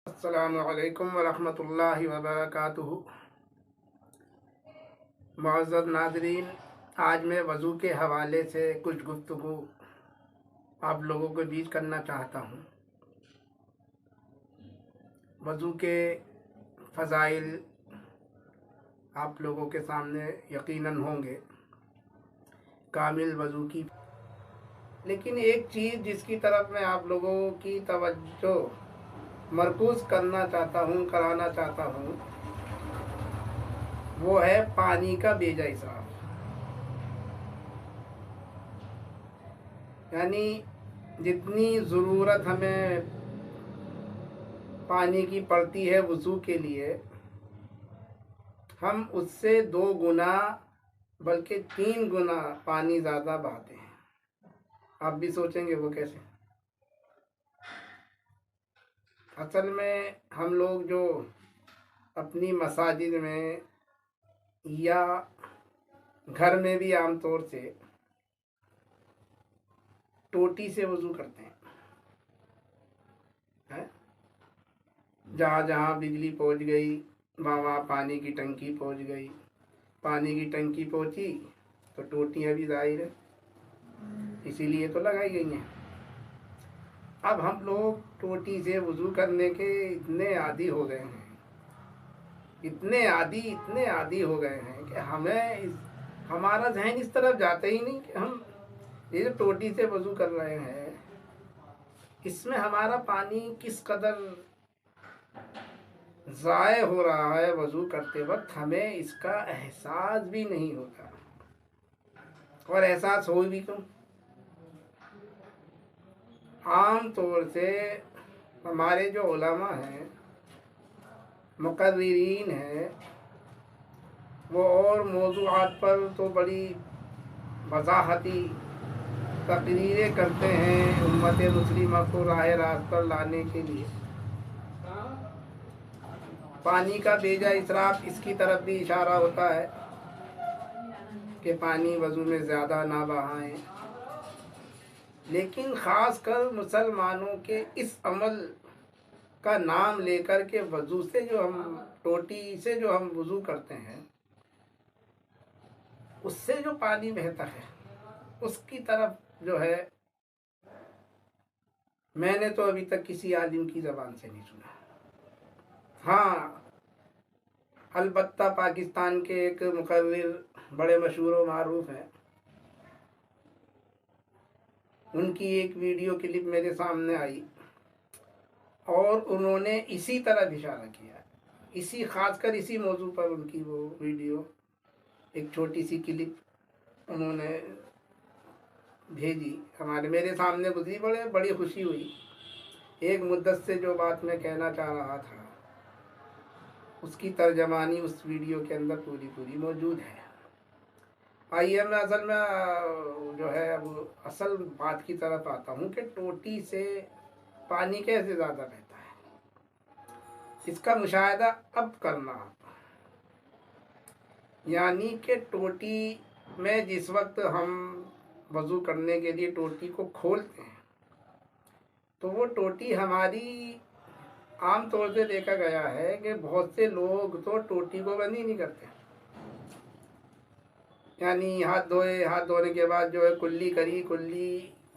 السلام علیکم ورحمۃ اللہ وبرکاتہ۔ معزز ناظرین، آج میں وضو کے حوالے سے کچھ گفتگو آپ لوگوں کے بیچ کرنا چاہتا ہوں۔ وضو کے فضائل آپ لوگوں کے سامنے یقیناً ہوں گے، کامل وضو کی۔ لیکن ایک چیز جس کی طرف میں آپ لوگوں کی توجہ مرکوز کرانا چاہتا ہوں، وہ ہے پانی کا بے جا اسراف۔ یعنی جتنی ضرورت ہمیں پانی کی پڑتی ہے وضو کے لیے، ہم اس سے 2 گنا بلکہ 3 گنا پانی زیادہ بہاتے ہیں۔ آپ بھی سوچیں گے وہ کیسے؟ اصل میں ہم لوگ جو اپنی مساجد میں یا گھر میں بھی عام طور سے ٹوٹی سے وضو کرتے ہیں۔ جہاں جہاں بجلی پہنچ گئی وہاں پانی کی ٹنکی پہنچ گئی، پانی کی ٹنکی پہنچی تو ٹوٹیاں بھی ظاہر ہے، اسی لیے تو لگائی گئی ہیں۔ اب ہم لوگ ٹوٹی سے وضو کرنے کے اتنے عادی ہو گئے ہیں، اتنے عادی ہو گئے ہیں کہ ہمارا ذہن اس طرف جاتا ہی نہیں کہ ہم یہ جو ٹوٹی سے وضو کر رہے ہیں، اس میں ہمارا پانی کس قدر ضائع ہو رہا ہے وضو کرتے وقت، ہمیں اس کا احساس بھی نہیں ہوتا۔ اور احساس ہو بھی کیوں؟ عام طور سے ہمارے جو علماء ہیں، مقررین ہیں، وہ اور موضوعات پر تو بڑی وضاحتی تقریریں کرتے ہیں امت مسلمہ کو راہ راست پر لانے کے لیے۔ پانی کا بے جا اسراف، اس کی طرف بھی اشارہ ہوتا ہے کہ پانی وضو میں زیادہ نہ بہائیں۔ لیکن خاص کر مسلمانوں کے اس عمل کا نام لے کر کے وضو سے جو ہم ٹوٹی سے جو ہم وضو کرتے ہیں، اس سے جو پانی بہتا ہے، اس کی طرف جو ہے میں نے تو ابھی تک کسی عالم کی زبان سے نہیں سنا۔ ہاں، البتہ پاکستان کے ایک مقرر بڑے مشہور و معروف ہیں، ان کی ایک ویڈیو کلپ میرے سامنے آئی اور انہوں نے اسی طرح اشارہ کیا، خاص کر اسی موضوع پر ان کی وہ ویڈیو، ایک چھوٹی سی کلپ انہوں نے بھیجی، میرے سامنے گزری، بڑی خوشی ہوئی۔ ایک مدت سے جو بات میں کہنا چاہ رہا تھا، اس کی ترجمانی اس ویڈیو کے اندر پوری موجود ہے۔ آئیے میں جو ہے اصل بات کی طرف آتا ہوں کہ ٹوٹی سے پانی کیسے زیادہ بہتا ہے۔ اس کا مشاہدہ اب کرنا، یعنی کہ ٹوٹی میں جس وقت ہم وضو کرنے کے لیے ٹوٹی کو کھولتے ہیں، تو وہ ٹوٹی ہماری عام طور سے دیکھا گیا ہے کہ بہت سے لوگ تو ٹوٹی کو بند ہی نہیں کرتے، یعنی ہاتھ دھونے کے بعد جو ہے کلی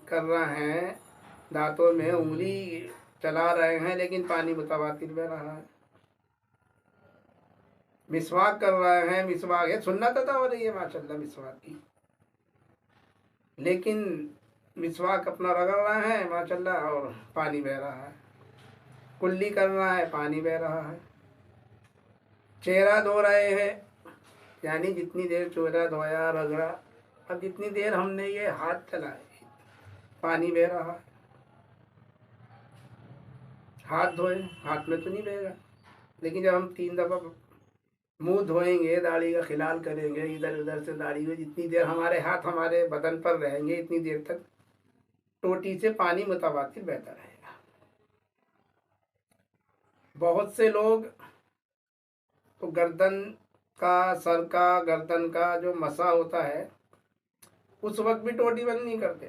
کر رہے ہیں، دانتوں میں انگلی چلا رہے ہیں، لیکن پانی متواتر بہ رہا ہے۔ مسواک کر رہے ہیں، مسواک ہے، سنت عطا ہو رہی ہے ماشاءاللہ مسواک کی، لیکن مسواک اپنا رگڑ رہے ہیں ماشاءاللہ اور پانی بہ رہا ہے۔ کلی کر رہا ہے، پانی بہ رہا ہے۔ چہرہ دھو رہے ہیں، یعنی جتنی دیر چہرہ دھویا رگڑا، اب جتنی دیر ہم نے یہ ہاتھ چلائے، پانی بہ رہا ہے۔ ہاتھ دھوئے، ہاتھ میں تو نہیں بہے گا، لیکن جب ہم 3 دفعہ منہ دھوئیں گے، داڑھی کا خلال کریں گے، ادھر ادھر سے داڑھی میں جتنی دیر ہمارے ہاتھ ہمارے بدن پر رہیں گے، اتنی دیر تک ٹوٹی سے پانی متواتر بہتا رہے گا۔ بہت سے لوگ تو سر کا گردن کا جو مسا ہوتا ہے، اس وقت بھی ٹوٹی بند نہیں کرتے،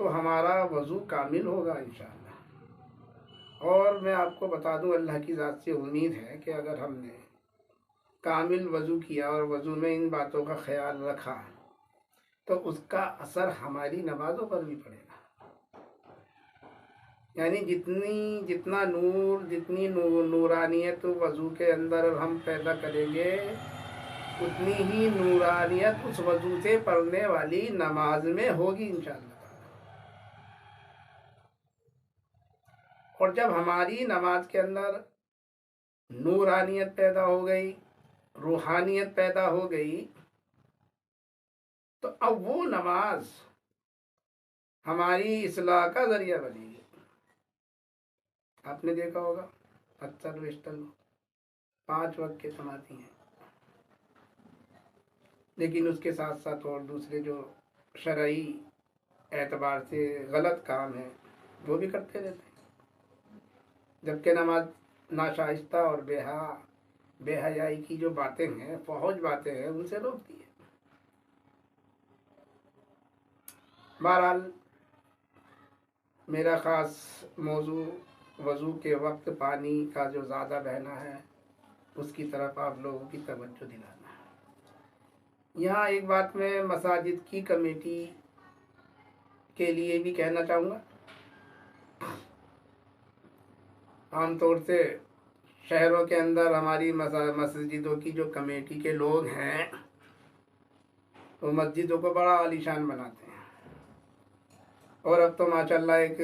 تو ہمارا وضو کامل ہوگا انشاءاللہ۔ اور میں آپ کو بتا دوں، اللہ کی ذات سے امید ہے کہ اگر ہم نے کامل وضو کیا اور وضو میں ان باتوں کا خیال رکھا تو اس کا اثر ہماری نمازوں پر بھی پڑے گا۔ یعنی جتنا نور، جتنی نورانیت وضو کے اندر ہم پیدا کریں گے، اتنی ہی نورانیت اس وضو سے پڑھنے والی نماز میں ہوگی انشاءاللہ۔ اور جب ہماری نماز کے اندر نورانیت پیدا ہو گئی، روحانیت پیدا ہو گئی، تو اب وہ نماز ہماری اصلاح کا ذریعہ بنے گی۔ آپ نے دیکھا ہوگا اکثر بیشتر لوگ 5 وقت کے سماعتی ہیں، لیکن اس کے ساتھ ساتھ اور دوسرے جو شرعی اعتبار سے غلط کام ہیں وہ بھی کرتے رہتے ہیں، جبکہ نماز ناشائستہ اور بے حیائی کی جو باتیں ہیں، فحش باتیں ہیں، ان سے روکتی ہے۔ بہرحال میرا خاص موضوع وضو کے وقت پانی کا جو زیادہ بہنا ہے اس کی طرف آپ لوگوں کی توجہ دلانا ہے۔ یہاں ایک بات میں مساجد کی کمیٹی کے لیے بھی کہنا چاہوں گا۔ عام طور سے شہروں کے اندر ہماری مسجدوں کی جو کمیٹی کے لوگ ہیں وہ مسجدوں کو بڑا عالیشان بناتے ہیں، اور اب تو ماشاءاللہ ایک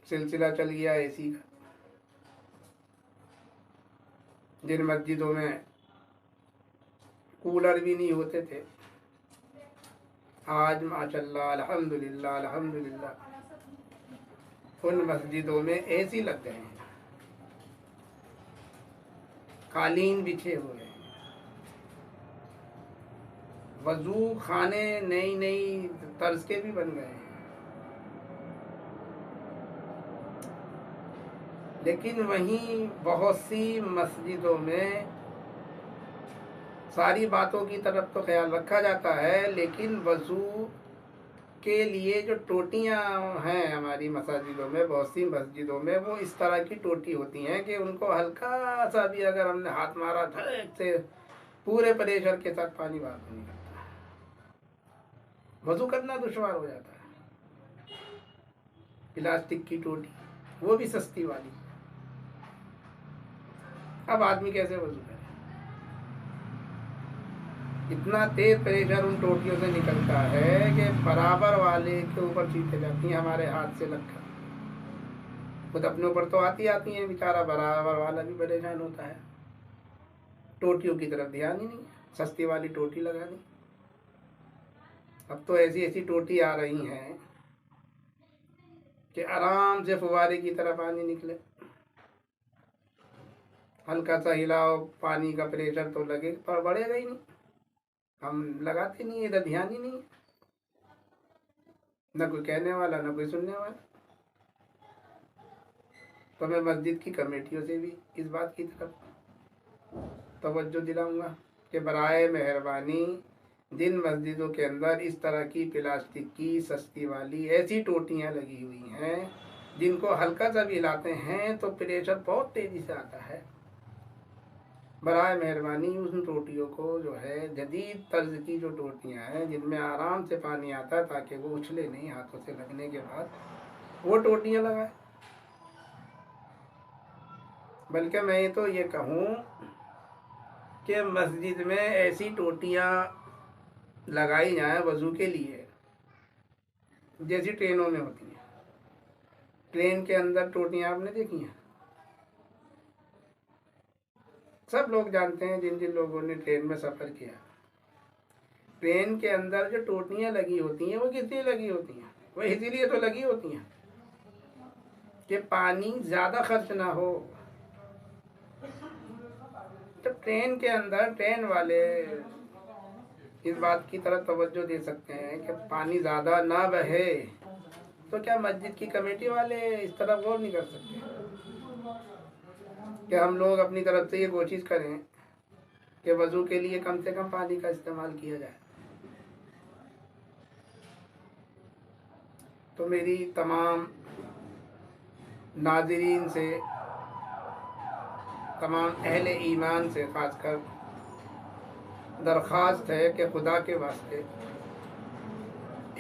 سلسلہ چل گیا اے سی کا۔ جن مسجدوں میں کولر بھی نہیں ہوتے تھے، آج ماشاءاللہ الحمدللہ ان مسجدوں میں اے سی لگ گئے ہیں، قالین بچھے ہوئے ہیں، وضو خانے نئی طرز کے بھی بن گئے ہیں۔ لیکن وہیں بہت سی مسجدوں میں ساری باتوں کی طرف تو خیال رکھا جاتا ہے، لیکن وضو کے لیے جو ٹوٹیاں ہیں ہماری مساجدوں میں، بہت سی مسجدوں میں وہ اس طرح کی ٹوٹی ہوتی ہیں کہ ان کو ہلکا سا بھی اگر ہم نے ہاتھ مارا دھڑک سے پورے پریشر کے ساتھ پانی باہر نہیں نکلتا، وضو کرنا دشوار ہو جاتا ہے۔ پلاسٹک کی ٹوٹی، وہ بھی سستی والی، اب آدمی کیسے وضو کرے؟ اتنا تیز پریشر ان ٹوٹیوں سے نکلتا ہے کہ برابر والے کے اوپر چیٹیں جاتی ہیں ہمارے ہاتھ سے لگ کر۔ خود اپنے اوپر تو آتی ہیں، بیچارہ برابر والا بھی پریشان ہوتا ہے۔ ٹوٹیوں کی طرف دھیان ہی نہیں ہے، سستی والی ٹوٹی لگا دی۔ اب تو ایسی ٹوٹی آ رہی ہیں کہ آرام سے فوارے کی طرح پانی نکلے، ہلکا سا ہلاؤ پانی کا پریشر تو لگے پر بڑھے گا ہی نہیں۔ ہم لگاتے نہیں، ادھر دھیان ہی نہیں ہے، نہ کوئی کہنے والا نہ کوئی سننے والا۔ تو میں مسجد کی کمیٹیوں سے بھی اس بات کی طرف توجہ دلاؤں گا کہ برائے مہربانی جن مسجدوں کے اندر اس طرح کی پلاسٹک کی سستی والی ایسی ٹوٹیاں لگی ہوئی ہیں جن کو ہلکا سا بھی ہلاتے ہیں تو پریشر بہت تیزی سے آتا ہے، برائے مہربانی ان ٹوٹیوں کو جو ہے جدید طرز کی جو ٹوٹیاں ہیں جن میں آرام سے پانی آتا ہے تاکہ وہ اچھلے نہیں ہاتھوں سے لگنے کے بعد، وہ ٹوٹیاں لگائیں۔ بلکہ میں تو یہ کہوں کہ مسجد میں ایسی ٹوٹیاں لگائی جائیں وضو کے لیے جیسی ٹرینوں میں ہوتی ہیں۔ ٹرین کے اندر ٹوٹیاں آپ نے دیکھی ہیں؟ سب لوگ جانتے ہیں جن لوگوں نے ٹرین میں سفر کیا، ٹرین کے اندر جو ٹوٹیاں لگی ہوتی ہیں وہ کس لیے لگی ہوتی ہیں؟ وہ اسی لیے تو لگی ہوتی ہیں کہ پانی زیادہ خرچ نہ ہو۔ جب ٹرین کے اندر ٹرین والے اس بات کی طرف توجہ دے سکتے ہیں کہ پانی زیادہ نہ بہے، تو کیا مسجد کی کمیٹی والے اس طرف غور نہیں کر سکتے کہ ہم لوگ اپنی طرف سے یہ کوشش کریں کہ وضو کے لیے کم سے کم پانی کا استعمال کیا جائے؟ تو میری تمام ناظرین سے، تمام اہل ایمان سے خاص کر درخواست ہے کہ خدا کے واسطے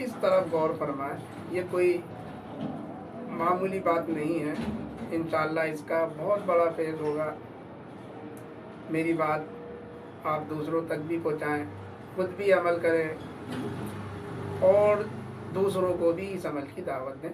اس طرف غور فرمائیں. یہ کوئی معمولی بات نہیں ہے، انشاءاللہ اس کا بہت بڑا فیض ہوگا. میری بات آپ دوسروں تک بھی پہنچائیں، خود بھی عمل کریں اور دوسروں کو بھی اس عمل کی دعوت دیں.